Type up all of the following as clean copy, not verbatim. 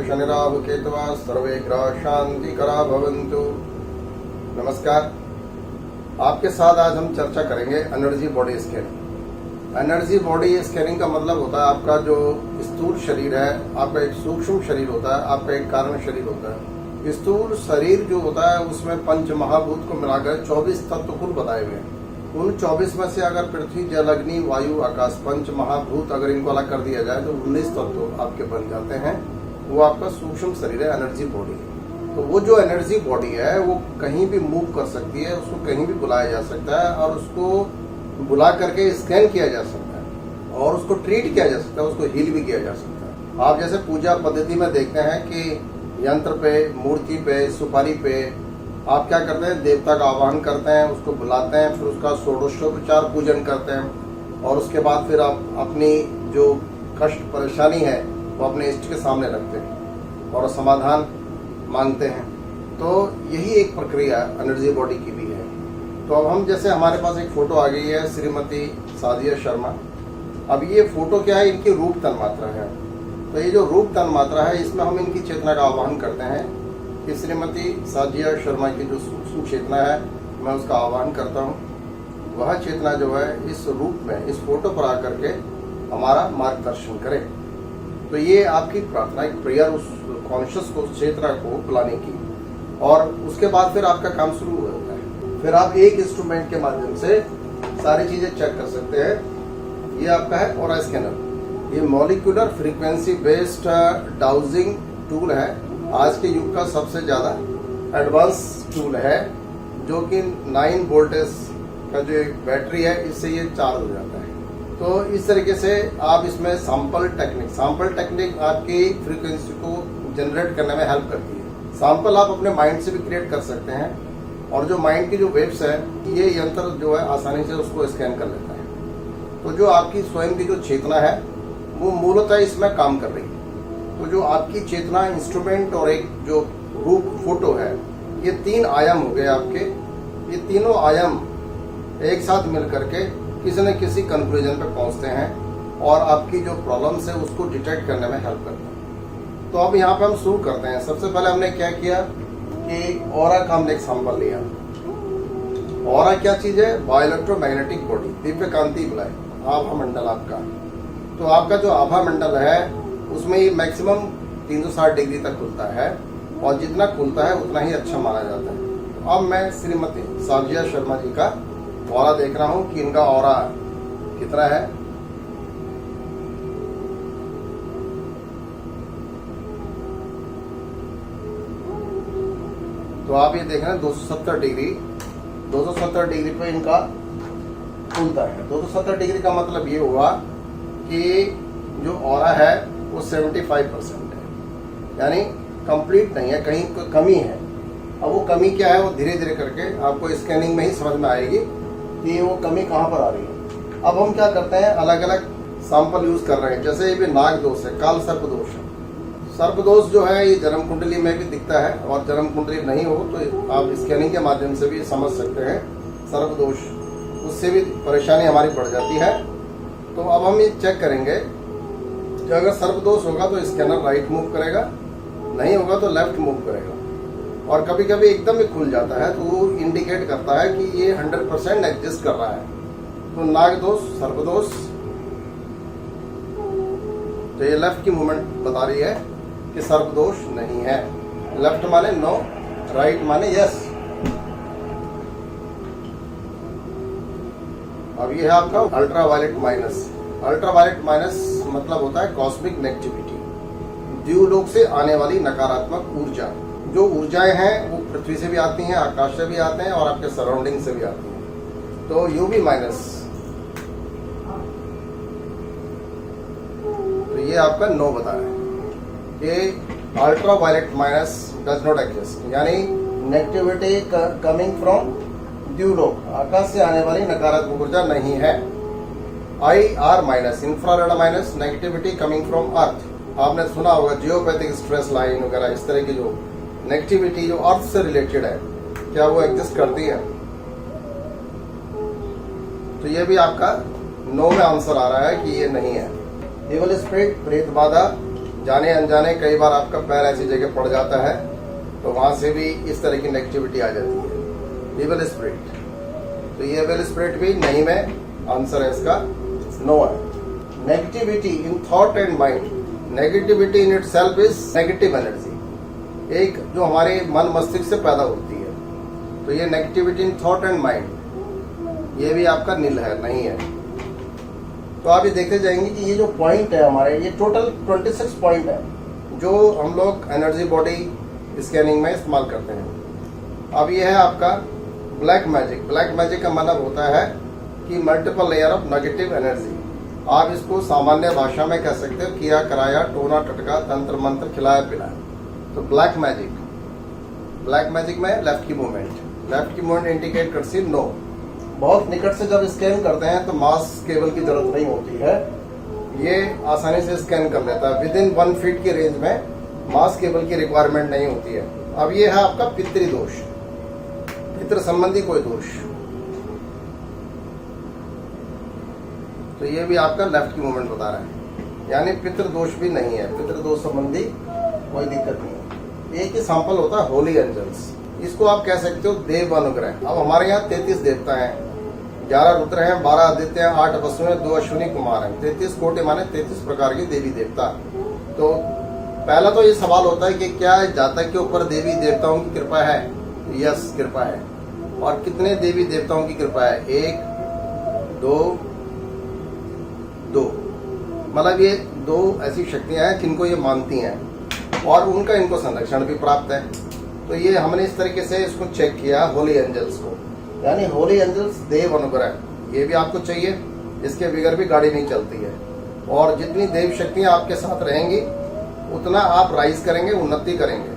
शनिराहु केतवः सर्वे ग्रह शांतिकरा भवन्तु। नमस्कार, आपके साथ आज हम चर्चा करेंगे energy body scanning. Energy body scanning का मतलब होता है आपका जो स्थूल शरीर है, आपका एक सूक्ष्म शरीर होता है, आपका एक कारण शरीर होता है। स्थूल शरीर जो होता है उसमें पंच महाभूत को मिलाकर 24 तत्व कुल बताए हुए हैं। उन 24 में से अगर पृथ्वी, जल, अग्नि, वायु, आकाश, पंच महाभूत अगर इनको अलग कर दिया जाए तो 19 तत्व आपके बन जाते हैं। वो आपका सूक्ष्म शरीर है, एनर्जी बॉडी है। तो वो जो एनर्जी बॉडी है वो कहीं भी मूव कर सकती है, उसको कहीं भी बुलाया जा सकता है और उसको बुला करके स्कैन किया जा सकता है और उसको ट्रीट किया जा सकता है, उसको हील भी किया जा सकता है। आप जैसे पूजा पद्धति में देखते हैं कि यंत्र पे, मूर्ति पे, सुपारी पे आप क्या करते हैं, देवता का आह्वान करते हैं, उसको बुलाते हैं, फिर उसका षोडशोपचार पूजन करते हैं और उसके बाद फिर आप अपनी जो कष्ट परेशानी है वो अपने इष्ट के सामने रखते हैं और समाधान मांगते हैं। तो यही एक प्रक्रिया एनर्जी बॉडी की भी है। तो अब हम जैसे हमारे पास एक फोटो आ गई है श्रीमती सादिया शर्मा। अब ये फोटो क्या है, इनकी रूप तन्मात्रा है। तो ये जो रूप तन्मात्रा है इसमें हम इनकी चेतना का आह्वान करते हैं कि श्रीमती सादिया शर्मा की जो सूक्ष्म चेतना है मैं उसका आह्वान करता हूँ। वह चेतना जो है इस रूप में, इस फोटो पर आकर के हमारा मार्गदर्शन करे। तो ये आपकी प्रार्थना, एक प्रेयर उस कॉन्शियस को, उस चेतना को बुलाने की, और उसके बाद फिर आपका काम शुरू हो जाता है। फिर आप एक इंस्ट्रूमेंट के माध्यम से सारी चीजें चेक कर सकते हैं। ये आपका है ऑरा स्कैनर। ये molecular frequency based dowsing tool है। आज के युग का सबसे ज्यादा एडवांस टूल है, जो कि 9 वोल्टेज का जो एक बैटरी है इससे ये चार्ज हो जाता है। तो इस तरीके से आप इसमें सैंपल टेक्निक आपकी फ्रीक्वेंसी को जनरेट करने में हेल्प करती है। सैंपल आप अपने माइंड से भी क्रिएट कर सकते हैं और जो माइंड की जो वेव्स है ये यंत्र जो है आसानी से उसको स्कैन कर लेता है। तो जो आपकी स्वयं की जो चेतना है वो मूलतः इसमें काम कर रही है। तो जो आपकी चेतना, इंस्ट्रूमेंट और एक जो रूप फोटो है, ये 3 आयाम हो गए आपके। ये तीनों आयाम एक साथ मिल करके किसी न किसी कंक्लूजन पे पहुंचते हैं और आपकी जो प्रॉब्लम्स है उसको डिटेक्ट करने में हेल्प करते हैं। तो अब यहाँ पे हम शुरू करते हैं। सबसे पहले हमने क्या किया कि ऑरा का हमने एक सैंपल लिया। ऑरा क्या चीज है? बायोइलेक्ट्रोमैग्नेटिक बॉडी, दिव्य कांति बलय, आभा मंडल आपका। तो आपका जो आभा मंडल है उसमें ये मैक्सिमम 360 डिग्री तक खुलता है और जितना खुलता है उतना ही अच्छा माना जाता है। तो अब मैं श्रीमती सादिया शर्मा जी का ऑरा देख रहा हूं कि इनका ऑरा कितना है। तो आप ये देख रहे हैं 270 डिग्री पे इनका खुलता है। 270 डिग्री का मतलब ये हुआ कि जो ऑरा है वो 75% है, यानी कंप्लीट नहीं है, कहीं कमी है। अब वो कमी क्या है वो धीरे धीरे करके आपको स्कैनिंग में ही समझ में आएगी कि वो कमी कहाँ पर आ रही है। अब हम क्या करते हैं, अलग अलग सैंपल यूज कर रहे हैं। जैसे ये भी नाग दोष है, काल सर्प दोष है। सर्प दोष जो है ये जन्म कुंडली में भी दिखता है और जन्म कुंडली नहीं हो तो आप स्कैनिंग के माध्यम से भी समझ सकते हैं सर्प दोष, उससे भी परेशानी हमारी बढ़ जाती है। तो अब हम ये चेक करेंगे कि अगर सर्प दोष होगा तो स्कैनर राइट मूव करेगा, नहीं होगा तो लेफ्ट मूव करेगा। और कभी कभी एकदम ही खुल जाता है तो वो इंडिकेट करता है कि ये 100% एग्जिस्ट कर रहा है। तो नाग दोष, सर्प दोष, तो ये लेफ्ट की मूवमेंट बता रही है कि सर्प दोष नहीं है। लेफ्ट माने नो, राइट माने यस। अब ये है आपका अल्ट्रावायलेट माइनस। अल्ट्रावायलेट माइनस मतलब होता है कॉस्मिक नेगेटिविटी, द्यूलोक से आने वाली नकारात्मक ऊर्जा। जो ऊर्जाएं हैं वो पृथ्वी से भी आती हैं, आकाश से भी आते हैं और आपके सराउंडिंग से भी आती हैं। तो यूवी माइनस, तो ये आपका नो बता रहा है। ये ultraviolet minus does not exist, यानी नेगेटिविटी कमिंग फ्रॉम द्यूलोक, आकाश से आने वाली नकारात्मक ऊर्जा नहीं है। IR minus, infrared minus, negativity coming from earth. आपने सुना होगा जियोपैथिक स्ट्रेस लाइन वगैरह, इस तरह की जो नेगेटिविटी जो अर्थ से रिलेटेड है, क्या वो एग्जिस्ट करती है? तो ये भी आपका नो में आंसर आ रहा है कि ये नहीं है। एवल स्पिरिट, प्रेत बाधा, जाने अनजाने कई बार आपका पैर ऐसी जगह पड़ जाता है तो वहां से भी इस तरह की नेगेटिविटी आ जाती है। इविल स्पिरिट, तो ये इविल स्पिरिट भी नहीं में आंसर है इसका नो है। Negativity in thought and mind, negativity in itself is negative energy, एक जो हमारे मन मस्तिष्क से पैदा होती है। तो ये negativity in thought and mind, ये भी आपका नील है, नहीं है। तो आप ये देखते जाएंगे कि ये जो पॉइंट है हमारे, ये टोटल 26 पॉइंट है जो हम लोग एनर्जी बॉडी स्कैनिंग में इस्तेमाल करते हैं। अब ये है आपका ब्लैक मैजिक। ब्लैक मैजिक का मतलब होता है कि multiple layer of negative energy. आप इसको सामान्य भाषा में कह सकते हो किया कराया, टोना टटका, तंत्र मंत्र, खिलाया पिलाया। तो ब्लैक मैजिक में लेफ्ट की मूवमेंट इंडिकेट करती नो। बहुत निकट से जब स्कैन करते हैं तो मास केबल की जरूरत नहीं होती है, ये आसानी से स्कैन कर लेता है। विद इन 1 फीट की रेंज में मास केबल की रिक्वायरमेंट नहीं होती है। अब ये है आपका पितृदोष, पितृ संबंधी कोई दोष, तो ये भी आपका लेफ्ट की मूवमेंट बता रहा है, यानी पितृदोष भी नहीं है, पितृदोष संबंधी कोई दिक्कत नहीं है। एक ही सैंपल होता है होली एंजल्स, इसको आप कह सकते हो देव अनुग्रह। अब हमारे यहाँ 33 देवता हैं, 11 रुद्र हैं, 12 आदित्य हैं, 8 वसु हैं, 2 अश्विनी कुमार हैं। 33 कोटि माने 33 प्रकार के देवी देवता। तो पहला तो ये सवाल होता है कि क्या जातक के ऊपर देवी देवताओं की कृपा है? यस, कृपा है। और कितने देवी देवताओं की कृपा है? 1 2 मतलब ये 2 ऐसी शक्तियां हैं जिनको ये मानती हैं और उनका इनको संरक्षण भी प्राप्त है। तो ये हमने इस तरीके से इसको चेक किया होली एंजल्स को, यानी होली एंजल्स देव अनुग्रह, ये भी आपको चाहिए, इसके बगैर भी गाड़ी नहीं चलती है। और जितनी देव शक्तियां आपके साथ रहेंगी उतना आप राइज करेंगे, उन्नति करेंगे।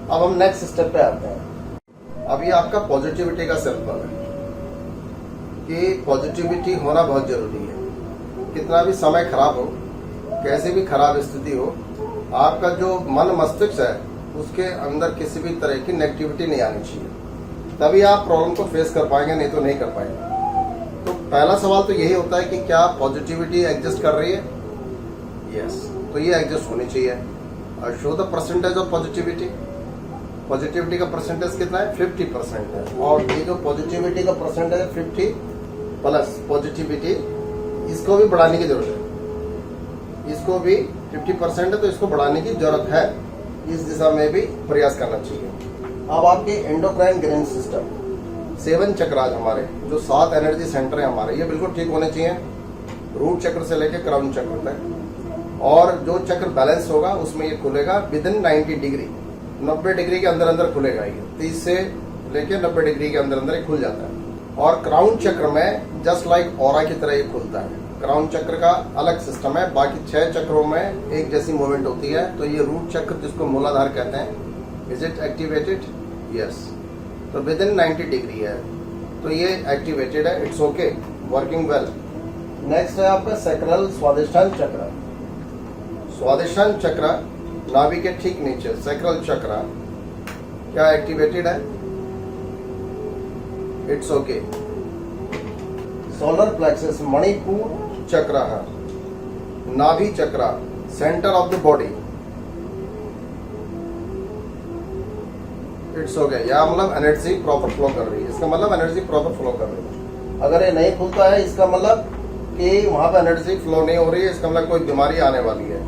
अब हम नेक्स्ट स्टेप पे आते हैं। अब ये आपका पॉजिटिविटी का सिंपल है कि पॉजिटिविटी होना बहुत जरूरी है। कितना भी समय खराब हो, कैसी भी खराब स्थिति हो, आपका जो मन मस्तिष्क है उसके अंदर किसी भी तरह की नेगेटिविटी नहीं आनी चाहिए, तभी आप प्रॉब्लम को फेस कर पाएंगे, नहीं तो नहीं कर पाएंगे। तो पहला सवाल तो यही होता है कि क्या पॉजिटिविटी एग्जिस्ट कर रही है? यस, तो ये एग्जिस्ट होनी चाहिए। और show the percentage of positivity, positivity का परसेंटेज कितना है? 50% है। और ये जो पॉजिटिविटी का परसेंटेज है 50 प्लस पॉजिटिविटी, इसको भी बढ़ाने की जरूरत है। इसको भी 50% है तो इसको बढ़ाने की जरूरत है, इस दिशा में भी प्रयास करना चाहिए। अब आपके एंडोक्राइन ग्रैंड सिस्टम, 7 चक्राज हमारे, जो 7 एनर्जी सेंटर है हमारे, ये बिल्कुल ठीक होने चाहिए, रूट चक्र से लेकर क्राउन चक्र तक। और जो चक्र बैलेंस होगा उसमें ये खुलेगा विद इन 90 डिग्री, 90 डिग्री के अंदर अंदर खुलेगा। ये 30 से लेकर 90 डिग्री के अंदर अंदर ये खुल जाता है। और क्राउन चक्र में जस्ट लाइक ऑरा की तरह ये खुलता है। क्राउन चक्र का अलग सिस्टम है, बाकी 6 चक्रों में एक जैसी मूवमेंट होती है। तो ये रूट चक्र जिसको मूलाधार कहते हैं, इज इट एक्टिवेटेड? यस, तो विद इन 90 डिग्री है, तो ये एक्टिवेटेड है, it's okay, working well. Next है आपका सैक्रल स्वादिष्टान चक्र। स्वादिष्टान चक्र नाभि के ठीक नीचे, सैक्रल चक्र क्या एक्टिवेटेड है? It's okay. Solar plexus Manipur चक्र है, नाभि चक्र, centre of the body, it's okay. या मतलब एनर्जी प्रॉपर फ्लो कर रही है, इसका मतलब एनर्जी प्रॉपर फ्लो कर रही है। अगर ये नहीं खुलता है, इसका मतलब कि वहां पे एनर्जी फ्लो नहीं हो रही है, इसका मतलब कोई बीमारी आने वाली है।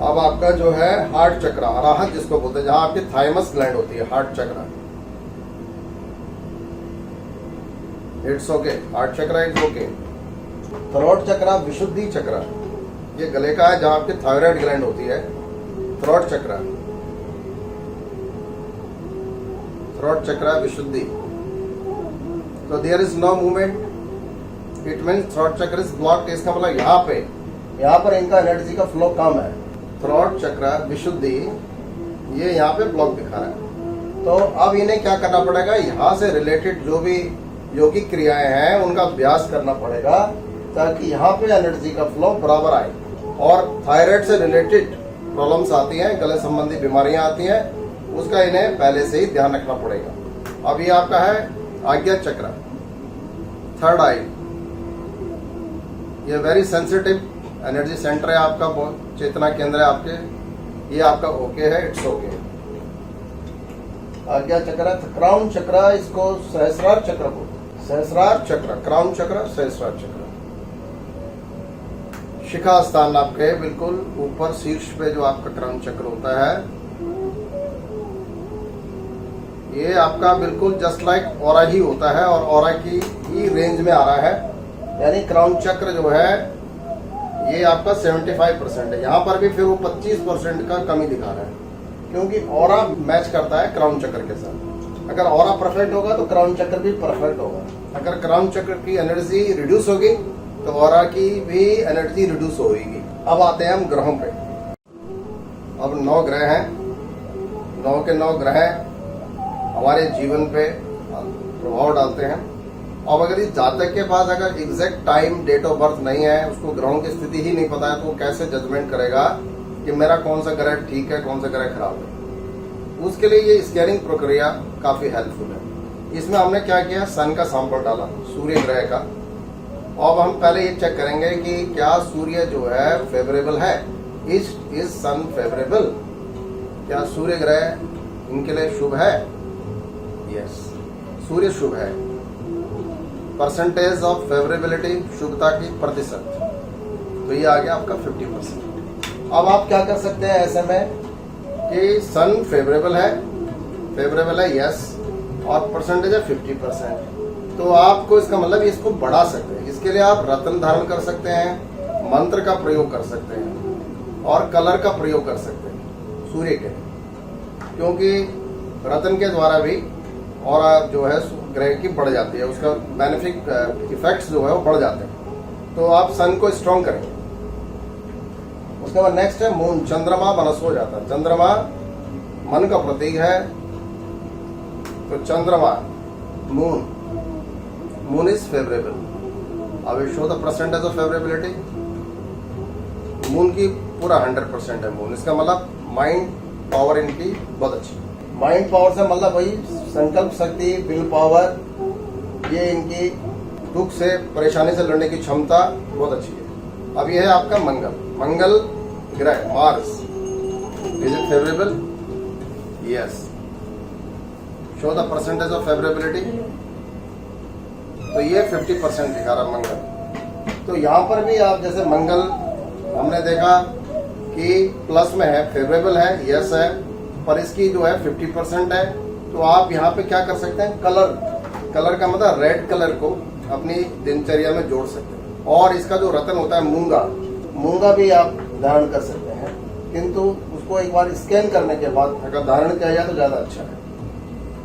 अब आपका जो है हार्ट चक्र, अनाहत जिसको बोलते हैं, जहां आपकी थाइमस ग्लैंड होती है, हार्ट चक्र, इट्स ओके, हार्ट चक्र इट्स ओके। थ्रोट चक्र, विशुद्धि चक्र, ये गले का है जहां आपकी थायराइड ग्लैंड होती है, थ्रोट चक्र, थ्रोट चक्र विशुद्धि। तो there is no movement, it means throat chakra is blocked. इसका मतलब यहाँ पर इनका एनर्जी का फ्लो कम है। थ्रोट चक्र विशुद्धि ये यहाँ पे ब्लॉक दिखा रहा है। तो अब इन्हें क्या करना पड़ेगा, यहाँ से रिलेटेड जो भी योगिक क्रियाएं हैं उनका अभ्यास करना पड़ेगा, ताकि यहाँ पे एनर्जी का फ्लो बराबर आए। और थायराइड से रिलेटेड प्रॉब्लम्स आती हैं, गले संबंधी बीमारियां आती हैं, उसका इन्हें पहले से ही ध्यान रखना पड़ेगा। अब ये आपका है आज्ञा चक्र, थर्ड आई, ये वेरी सेंसिटिव एनर्जी सेंटर है आपका, बहुत चेतना केंद्र है आपके ये आपका ओके है, इट्स ओके। क्या चक्र है? क्राउन चक्र, इसको सहस्रार चक्र बोलते हैं। सहस्रार चक्र, क्राउन चक्र, सहस्रार चक्र। शिखा स्थान आपके बिल्कुल ऊपर शीर्ष पे जो आपका क्राउन चक्र होता है, ये आपका बिल्कुल जस्ट लाइक ऑरा ही होता है और ऑरा की ही रेंज में आ रहा है। यानी क्राउन चक्र जो है ये आपका 75% है। यहाँ पर भी फिर वो 25% का कमी दिखा रहा है, क्योंकि ऑरा मैच करता है क्राउन चक्र के साथ। अगर ऑरा परफेक्ट होगा तो क्राउन चक्र भी परफेक्ट होगा। अगर क्राउन चक्र की एनर्जी रिड्यूस होगी तो ऑरा की भी एनर्जी रिड्यूस होगी। अब आते हैं हम ग्रहों पे। अब 9 ग्रह हैं। 9 के 9 ग्रह हमारे जीवन पे प्रभाव डालते हैं। अब अगर इस जातक के पास अगर exact time, date of birth नहीं है, उसको ग्रहों की स्थिति ही नहीं पता है, तो वो कैसे जजमेंट करेगा कि मेरा कौन सा ग्रह ठीक है, कौन सा ग्रह खराब है। उसके लिए ये स्कैनिंग प्रक्रिया काफी हेल्पफुल है। इसमें हमने क्या किया, सन का सैंपल डाला, सूर्य ग्रह का। अब हम पहले ये चेक करेंगे कि क्या सूर्य जो है फेवरेबल है। Is sun favourable? क्या सूर्य ग्रह इनके लिए शुभ है? यस, सूर्य शुभ है। परसेंटेज ऑफ फेवरेबिलिटी, शुभता की प्रतिशत, तो ये आ गया आपका 50%। अब आप क्या कर सकते हैं ऐसे में कि सन फेवरेबल है यस, और परसेंटेज है 50%। तो आपको इसका मतलब इसको बढ़ा सकते हैं। इसके लिए आप रत्न धारण कर सकते हैं, मंत्र का प्रयोग कर सकते हैं और कलर का प्रयोग कर सकते हैं सूर्य के, क्योंकि रत्न के द्वारा भी और जो है ग्रह की बढ़ जाती है, उसका बेनिफिक इफेक्ट्स जो है वो बढ़ जाते हैं। तो आप सन को स्ट्रॉन्ग करेंगे। उसके बाद नेक्स्ट है मून, चंद्रमा मनस हो जाता है। चंद्रमा मन का प्रतीक है, तो चंद्रमा मून इज फेवरेबल। अब show the percentage of favourability. Moon की पूरा 100% है मून। इसका मतलब माइंड पावर इनकी बहुत अच्छी। माइंड पावर से मतलब वही संकल्प शक्ति, विल पावर, ये इनकी दुख से, परेशानी से लड़ने की क्षमता बहुत अच्छी है। अब ये है आपका मंगल ग्रह, Mars. Is it favourable? Yes. Show the percentage of favourability. तो ये 50% दिखा रहा मंगल। तो यहाँ पर भी आप जैसे मंगल हमने देखा कि प्लस में है, फेवरेबल है, यस है, पर इसकी जो है 50% है। तो आप यहाँ पे क्या कर सकते हैं, कलर का मतलब रेड कलर को अपनी दिनचर्या में जोड़ सकते हैं। और इसका जो रत्न होता है मूंगा भी आप धारण कर सकते हैं, किंतु उसको एक बार स्कैन करने के बाद अगर धारण किया जाए तो ज्यादा अच्छा है।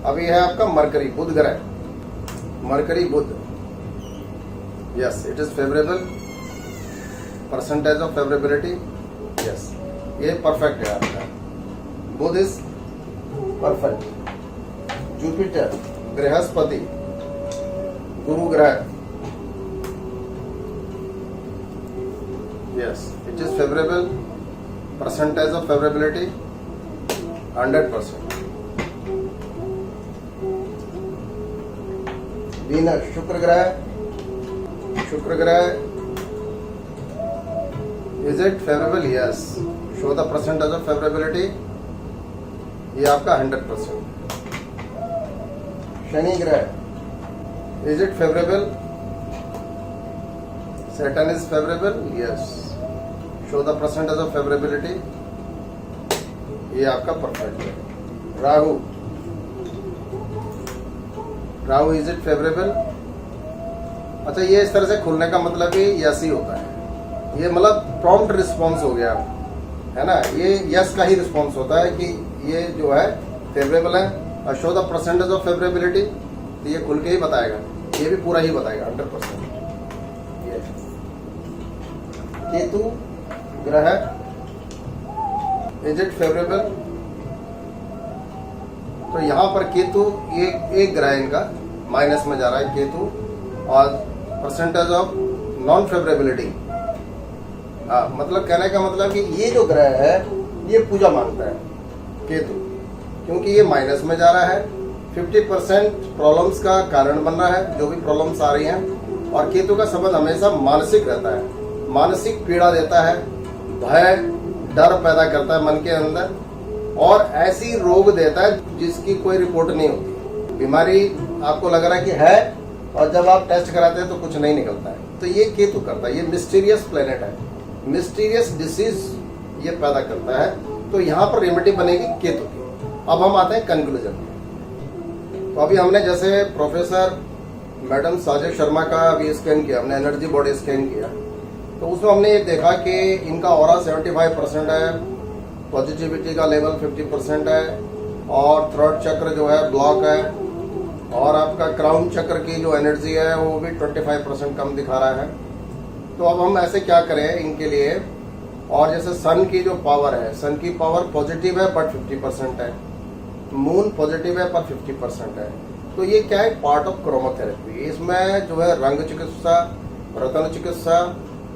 अभी है आपका मरकरी, बुध ग्रह, Mercury Budh, yes it is favourable. Percentage of favourability, yes, ये परफेक्ट है आपका। Budh is perfect. Jupiter, Brihaspati, Guru ग्रह, yes it is favourable. Percentage of favourability 100%। Venus, Shukra ग्रह, is it favourable? Yes. Show the percentage of favourability, ये आपका 100%। शनि ग्रह, is it favourable? Saturn is favourable? Yes. Show the percentage of favourability, ये आपका perfect है। Rahu, is it favourable? अच्छा, ये इस तरह से खुलने का मतलब ही यस ही होता है। ये मतलब प्रॉम्प्ट रिस्पॉन्स हो गया, है ना। ये यस का ही रिस्पॉन्स होता है कि ये जो है फेवरेबल है। और show the percentage of favourability, तो ये खुल के ही बताएगा, ये भी पूरा ही बताएगा 100%। ये केतु ग्रह, इज इट फेवरेबल? तो यहाँ पर केतु एक ग्रह इनका माइनस में जा रहा है, केतु। और परसेंटेज ऑफ नॉन फेवरेबिलिटी, मतलब कहने का मतलब कि ये जो ग्रह है ये पूजा मांगता है केतु, क्योंकि ये माइनस में जा रहा है। 50% प्रॉब्लम्स का कारण बन रहा है, जो भी प्रॉब्लम्स आ रही हैं। और केतु का संबंध हमेशा मानसिक रहता है, मानसिक पीड़ा देता है, भय, डर पैदा करता है मन के अंदर और ऐसी रोग देता है जिसकी कोई रिपोर्ट नहीं होती। बीमारी आपको लग रहा है कि है और जब आप टेस्ट कराते हैं तो कुछ नहीं निकलता है। तो ये केतु करता है, ये मिस्टीरियस प्लेनेट है, मिस्टीरियस डिसीज ये पैदा करता है। तो यहाँ पर रेमेडी बनेगी केतु की। अब हम आते हैं कंक्लूजन में। तो अभी हमने जैसे प्रोफेसर मैडम साजिद शर्मा का भी स्कैन किया, हमने एनर्जी बॉडी स्कैन किया, तो उसमें हमने ये देखा कि इनका ऑरा 75% है, पॉजिटिविटी का लेवल 50% है और थ्रोट चक्र जो है ब्लॉक है और आपका क्राउन चक्र की जो एनर्जी है वो भी 25% कम दिखा रहा है। तो अब हम ऐसे क्या करें इनके लिए, और जैसे सन की जो पावर है, सन की पावर पॉजिटिव है बट 50% है, मून पॉजिटिव है पर 50% है। तो ये क्या है, पार्ट ऑफ क्रोमोथेरेपी। इसमें जो है रंग चिकित्सा, रतन चिकित्सा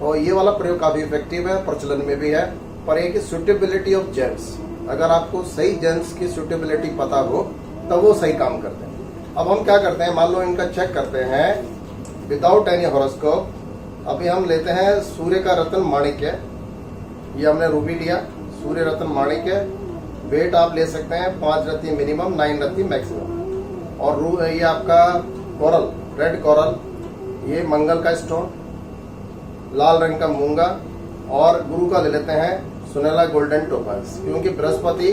और ये वाला प्रयोग काफी इफेक्टिव है, प्रचलन में भी है। पर एक सुटेबिलिटी ऑफ जेम्स, अगर आपको सही जेम्स की सुटेबिलिटी पता हो तब वो सही काम करते हैं। अब हम क्या करते हैं, मान लो इनका चेक करते हैं विदाउट एनी हॉरोस्कोप। अभी हम लेते हैं सूर्य का रत्न माणिक्य, ये हमने रूबी लिया, सूर्य रत्न माणिक्य। वेट आप ले सकते हैं 5 रत्ती मिनिमम, 9 रत्ती मैक्सिमम। और ये आपका कोरल, रेड कोरल, ये मंगल का स्टोन, लाल रंग का मूंगा, और गुरु का ले लेते हैं सुनहला गोल्डन टोपाज, क्योंकि बृहस्पति,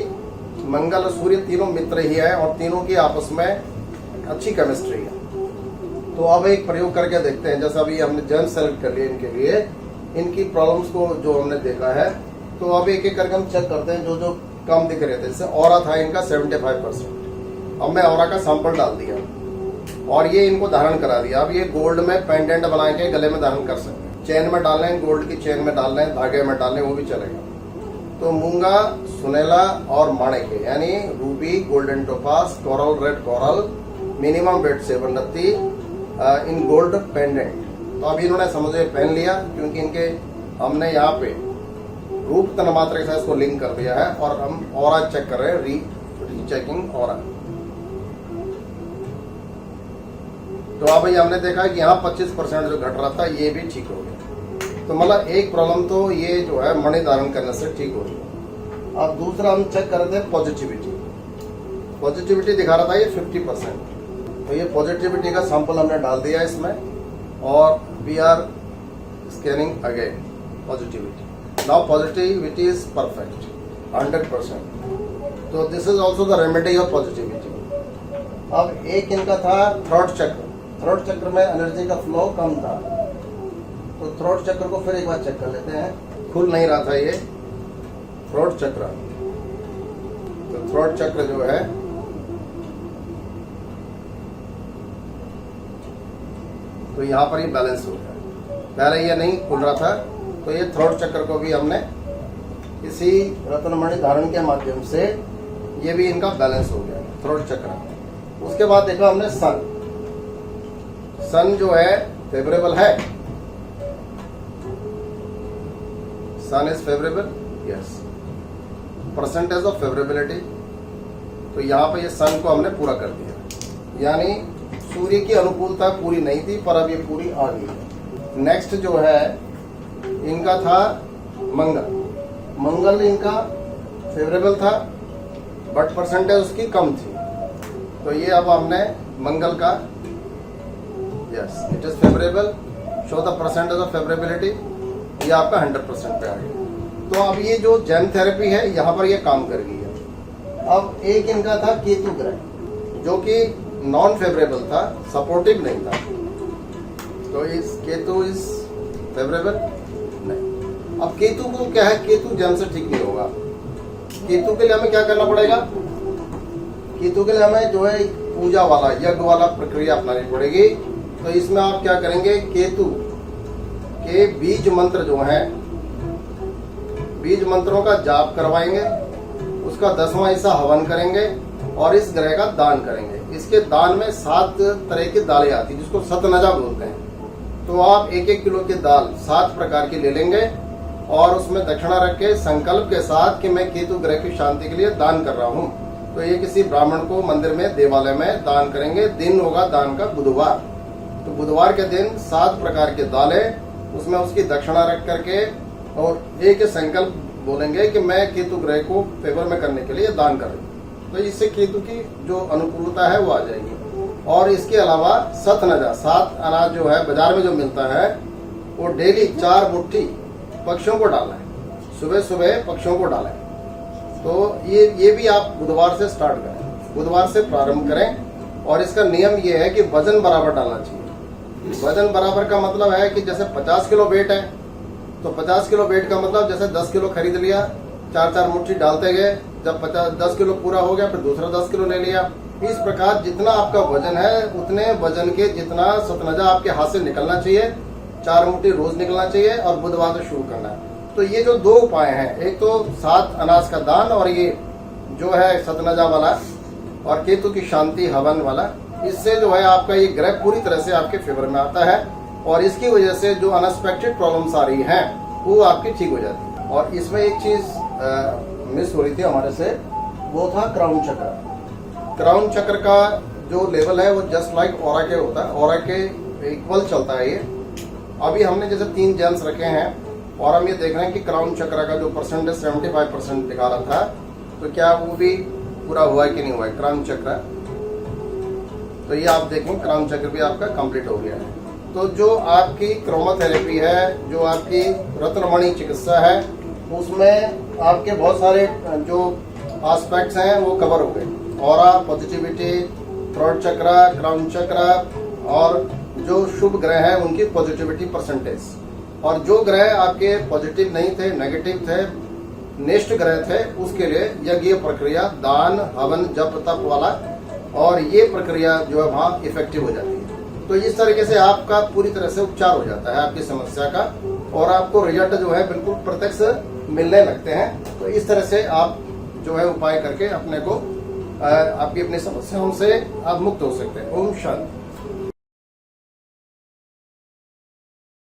मंगल और सूर्य तीनों मित्र ही है और तीनों की आपस में अच्छी केमिस्ट्री है। तो अब एक प्रयोग करके देखते हैं। जैसा अभी हमने जेम्स सेलेक्ट कर लिए इनके लिए, इनकी प्रॉब्लम्स को जो हमने देखा है, तो अब एक एक करके हम चेक करते हैं जो जो कम दिख रहे थे। जैसे ऑरा था इनका 75%, अब मैं ऑरा का सैंपल डाल दिया और ये इनको धारण करा दिया। अब ये गोल्ड में पेंडेंट बना के गले में धारण कर सकते हैं, चेन में डाल लें, गोल्ड की चेन में डाल लें, धागे में डाल लें, वो भी चलेगा। तो मूंगा, सुनेला और माणिक्य यानी ruby, golden topaz, coral, red coral, minimum weight 7 रत्ती इन गोल्ड पेंडेंट। तो अभी इन्होंने समझे पहन लिया, क्योंकि इनके हमने यहाँ पे रूप तन्मात्रा के साथ इसको लिंक कर दिया है और हम ऑरा चेक कर रहे हैं, रीचेकिंग ऑरा। तो अब भाई हमने देखा कि यहाँ 25% जो घट रहा था ये भी ठीक हो गया। तो मतलब एक प्रॉब्लम तो ये जो है मणि धारण करने से ठीक हो रही। अब दूसरा हम चेक कर रहे थे पॉजिटिविटी, पॉजिटिविटी दिखा रहा था ये 50%। तो ये पॉजिटिविटी का सैंपल हमने डाल दिया इसमें और we are scanning again positivity. Now positivity is perfect 100%। तो this is also the remedy of positivity. अब एक इनका था थ्रोट चक्र, थ्रोट चक्र में एनर्जी का फ्लो कम था, तो थ्रोट चक्र को फिर एक बार चेक कर लेते हैं। खुल नहीं रहा था ये थ्रोट चक्र, तो थ्रोट चक्र जो है तो यहाँ पर ही बैलेंस हो गया। पहले ये नहीं खुल रहा था, तो ये थ्रोट चक्र को भी हमने इसी रत्नमणि धारण के माध्यम से ये भी इनका बैलेंस हो गया थ्रोट चक्र। उसके बाद देखा हमने सन, सन जो है फेवरेबल है, sun is favourable, yes, percentage of favourability. तो यहाँ पे ये सन को हमने पूरा कर दिया, यानी सूर्य की अनुकूलता पूरी नहीं थी पर अब ये पूरी आ गई है। नेक्स्ट जो है इनका था मंगल, मंगल इनका फेवरेबल था बट परसेंटेज उसकी कम थी, तो ये अब हमने मंगल का, yes it is favourable, show the percentage of favourability, ये आपका 100% पे आ गया। तो अब ये जो जेम थेरेपी है यहाँ पर ये काम कर गई है। अब एक इनका था केतु ग्रह जो कि नॉन फेवरेबल था, सपोर्टिव नहीं था, तो इस केतु इज फेवरेबल नहीं। अब केतु को क्या है, केतु जेम से ठीक नहीं होगा। केतु के लिए हमें क्या करना पड़ेगा, केतु के लिए हमें जो है पूजा वाला, यज्ञ वाला प्रक्रिया अपनानी पड़ेगी। तो इसमें आप क्या करेंगे, केतु के बीज मंत्र जो हैं, बीज मंत्रों का जाप करवाएंगे, उसका 10वां हिस्सा हवन करेंगे और इस ग्रह का दान करेंगे। इसके दान में 7 तरह की दालें आती हैं जिसको सतनजा बोलते हैं। तो आप 1-1 किलो की दाल 7 प्रकार की ले लेंगे और उसमें दक्षिणा रख के संकल्प के साथ कि मैं केतु ग्रह की शांति के लिए दान कर रहा हूँ, तो ये किसी ब्राह्मण को मंदिर में, देवालय में दान करेंगे। दिन होगा दान का बुधवार, तो बुधवार के दिन 7 प्रकार के दालें, उसमें उसकी दक्षिणा रख करके और एक संकल्प बोलेंगे कि मैं केतु ग्रह को फेवर में करने के लिए दान कर रही हूँ, तो इससे केतु की जो अनुकूलता है वो आ जाएगी। और इसके अलावा सतनजा, 7 अनाज जो है बाजार में जो मिलता है वो डेली 4 मुट्ठी पक्षियों को डालना है, सुबह सुबह पक्षियों को डालें। तो ये भी आप बुधवार से स्टार्ट करें, बुधवार से प्रारंभ करें। और इसका नियम ये है कि वजन बराबर डालना चाहिए। वजन बराबर का मतलब है कि जैसे 50 किलो वेट है तो 50 किलो वेट का मतलब जैसे 10 किलो खरीद लिया, 4-4 मुट्ठी डालते गए, जब 10 किलो पूरा हो गया फिर दूसरा 10 किलो ले लिया। इस प्रकार जितना आपका वजन है उतने वजन के जितना सतनजा आपके हाथ से निकलना चाहिए, 4 मुट्ठी रोज निकलना चाहिए और बुधवार से शुरू करना है। तो ये जो 2 उपाय हैं, एक तो 7 अनाज का दान और ये जो है सतनजा वाला और केतु की शांति हवन वाला, इससे जो है आपका ये ग्रह पूरी तरह से आपके फेवर में आता है और इसकी वजह से जो अनएक्सपेक्टेड प्रॉब्लम्स आ रही हैं वो आपकी ठीक हो जाती है। और इसमें एक चीज मिस हो रही थी हमारे से, वो था क्राउन चक्र। क्राउन चक्र का जो लेवल है वो जस्ट लाइक ऑरा के होता है, ऑरा के इक्वल चलता है ये। अभी हमने जैसे 3 जेम्स रखे हैं और हम ये देख रहे हैं कि क्राउन चक्र का जो परसेंटेज 75% दिखा रहा था, तो क्या वो भी पूरा हुआ है कि नहीं हुआ है क्राउन चक्र। तो ये आप देखें क्राउन चक्र भी आपका कंप्लीट हो गया है। तो जो आपकी क्रोमोथेरेपी है, जो आपकी रत्नमणि चिकित्सा है, उसमें आपके बहुत सारे जो एस्पेक्ट्स हैं वो कवर हो गए। ऑरा, पॉजिटिविटी, थ्रोट चक्र, क्राउन चक्र और जो शुभ ग्रह हैं उनकी पॉजिटिविटी परसेंटेज। और जो ग्रह आपके पॉजिटिव नहीं थे, नेगेटिव थे, नेक्स्ट ग्रह थे, उसके लिए यज्ञ प्रक्रिया, दान, हवन, जप, तप वाला, और ये प्रक्रिया जो है वहाँ इफेक्टिव हो जाती है। तो इस तरीके से आपका पूरी तरह से उपचार हो जाता है आपकी समस्या का और आपको रिजल्ट जो है बिल्कुल प्रत्यक्ष मिलने लगते हैं। तो इस तरह से आप जो है उपाय करके अपने को आपकी अपनी समस्याओं से आप मुक्त हो सकते हैं। ओम शांति।